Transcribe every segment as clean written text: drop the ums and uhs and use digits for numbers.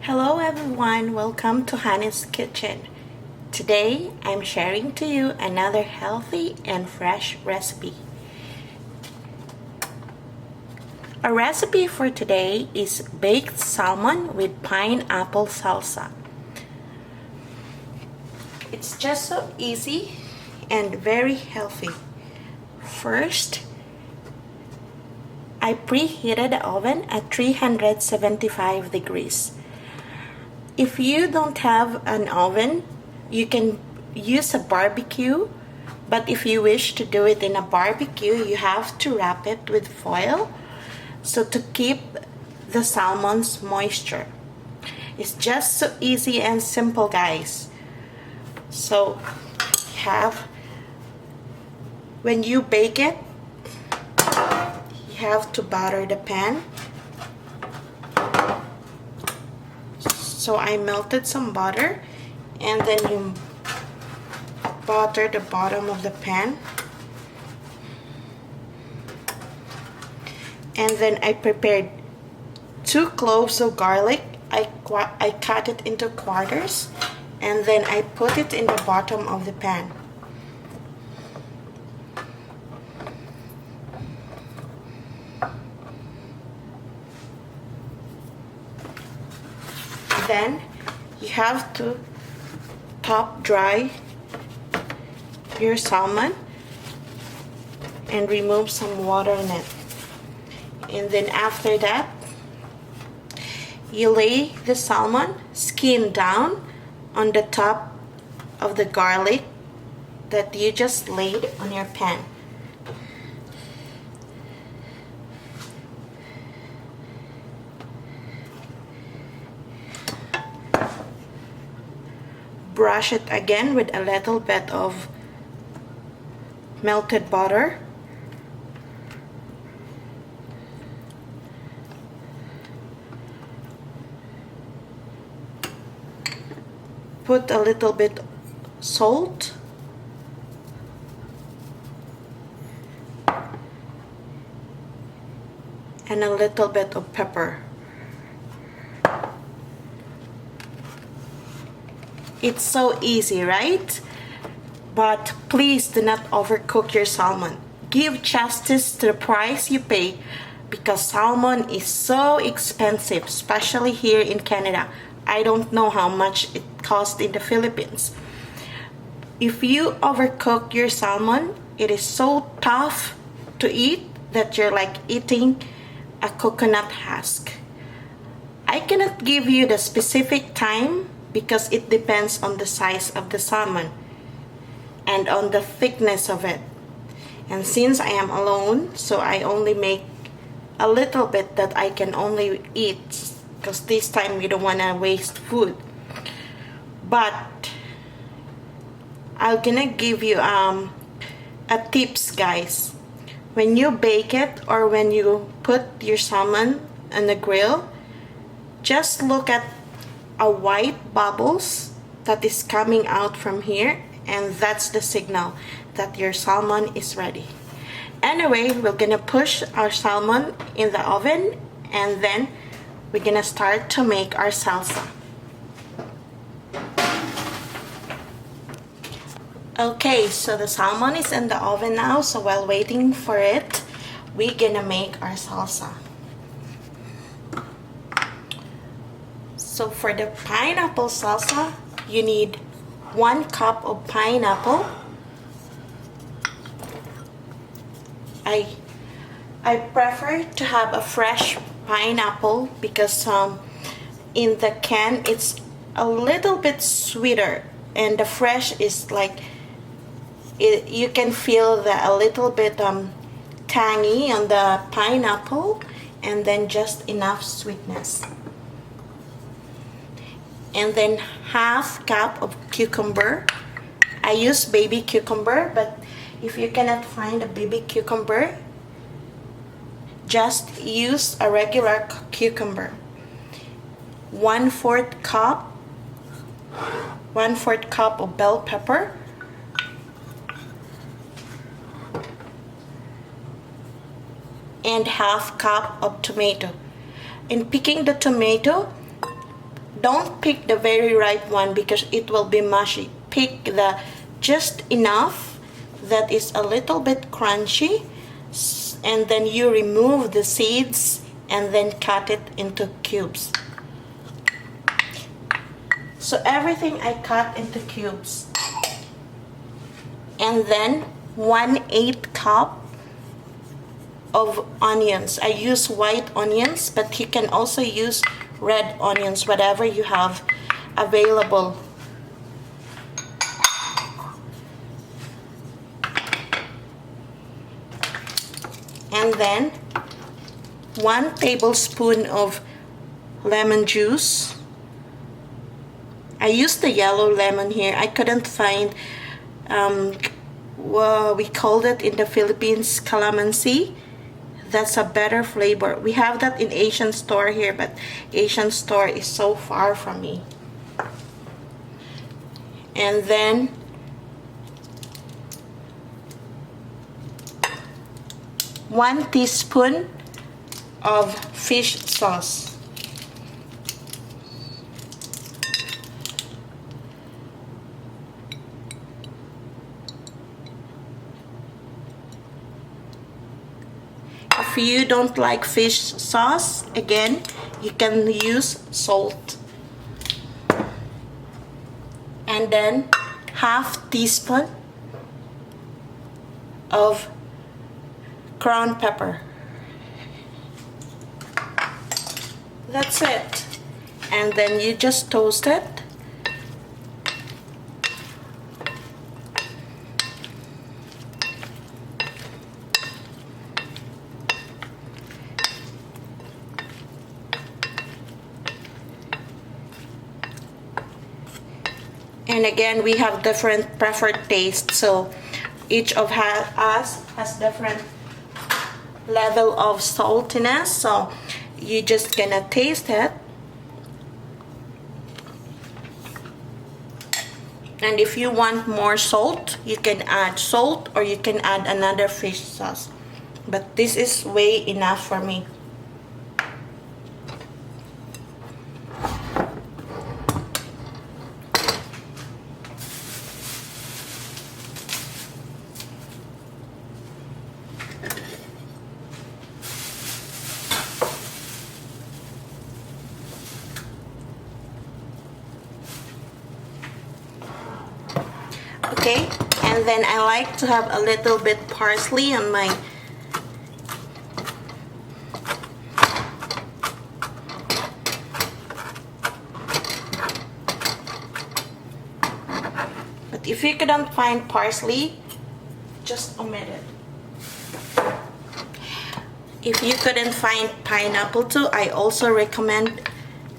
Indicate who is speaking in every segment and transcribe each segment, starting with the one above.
Speaker 1: Hello everyone, welcome to Hani's Kitchen. Today I'm sharing to you another healthy and fresh recipe. Our recipe for today is baked salmon with pineapple salsa. It's just so easy and very healthy. First, I preheated the oven at 375 degrees. If you don't have an oven, you can use a barbecue, but if you wish to do it in a barbecue, you have to wrap it with foil so to keep the salmon's moisture. It's just so easy and simple, guys. So when you bake it, you have to butter the pan. So I melted some butter, and then you butter the bottom of the pan, and then I prepared 2 cloves of garlic. I cut it into quarters, and then I put it in the bottom of the pan. Then you have to top dry your salmon and remove some water in it. And then after that, you lay the salmon skin down on the top of the garlic that you just laid on your pan. Brush it again with a little bit of melted butter. Put a little bit salt. And a little bit of pepper. It's so easy, right? But please do not overcook your salmon. Give justice to the price you pay, because salmon is so expensive, especially here in Canada. I don't know how much it costs in the Philippines. If you overcook your salmon, it is so tough to eat that you're like eating a coconut husk. I cannot give you the specific time because it depends on the size of the salmon and on the thickness of it. And since I am alone, so I only make a little bit that I can only eat, because this time we don't want to waste food. But I'm gonna give you a tips, guys. When you bake it or when you put your salmon on the grill, just look at a white bubbles that is coming out from here, and that's the signal that your salmon is ready. Anyway, we're gonna push our salmon in the oven, and then we're gonna start to make our salsa. Okay, so the salmon is in the oven now, so while waiting for it, we're gonna make our salsa. So for the pineapple salsa, you need 1 cup of pineapple. I prefer to have a fresh pineapple because in the can it's a little bit sweeter, and the fresh is like you can feel a little bit tangy on the pineapple, and then just enough sweetness. And then 1/2 cup of cucumber. I use baby cucumber, but if you cannot find a baby cucumber, just use a regular cucumber. 1/4 cup of bell pepper. And 1/2 cup of tomato. In picking the tomato, don't pick the very ripe one because it will be mushy. Pick the just enough that is a little bit crunchy, and then you remove the seeds and then cut it into cubes. So everything I cut into cubes. And then 1/8 cup of onions. I use white onions, but you can also use red onions, whatever you have available. And then 1 tablespoon of lemon juice. I used the yellow lemon here. I couldn't find, well, we called it in the Philippines calamansi. That's a better flavor. We have that in Asian store here, but Asian store is so far from me. And then 1 teaspoon of fish sauce. If you don't like fish sauce, again, you can use salt. And then 1/2 teaspoon of ground pepper. That's it. And then you just toast it. And again, we have different preferred taste, so each of us has different level of saltiness, so you just gonna taste it. And if you want more salt, you can add salt or you can add another fish sauce, but this is way enough for me. Okay, and then I like to have a little bit parsley on my but if you couldn't find parsley, just omit it. If you couldn't find pineapple too, I also recommend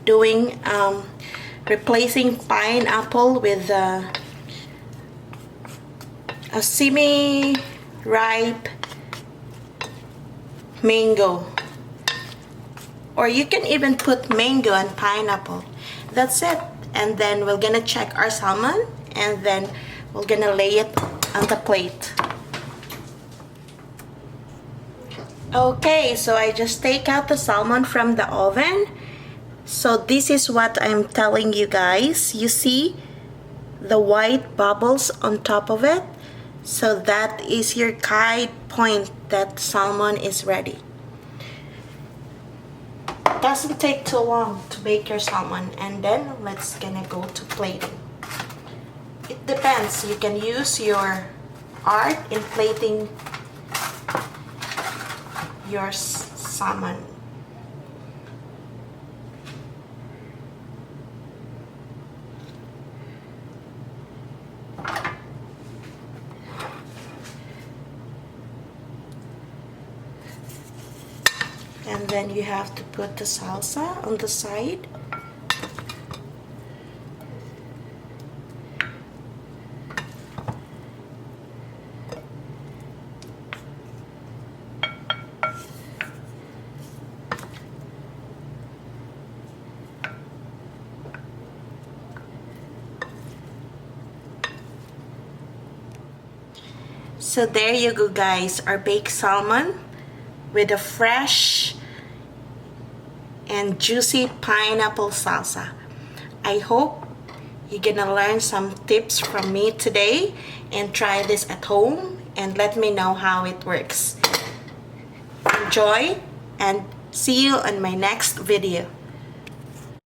Speaker 1: doing replacing pineapple with a semi-ripe mango, or you can even put mango and pineapple. That's it. And then we're gonna check our salmon, and then we're gonna lay it on the plate. Okay, so I just take out the salmon from the oven. So this is what I'm telling you guys. You see the white bubbles on top of it? So that is your guide point that salmon is ready. Doesn't take too long to bake your salmon, and then let's gonna go to plating. It depends. You can use your art in plating your salmon. And then you have to put the salsa on the side. So there you go guys, our baked salmon with a fresh and juicy pineapple salsa. I hope you're gonna learn some tips from me today and try this at home and let me know how it works. Enjoy and see you on my next video.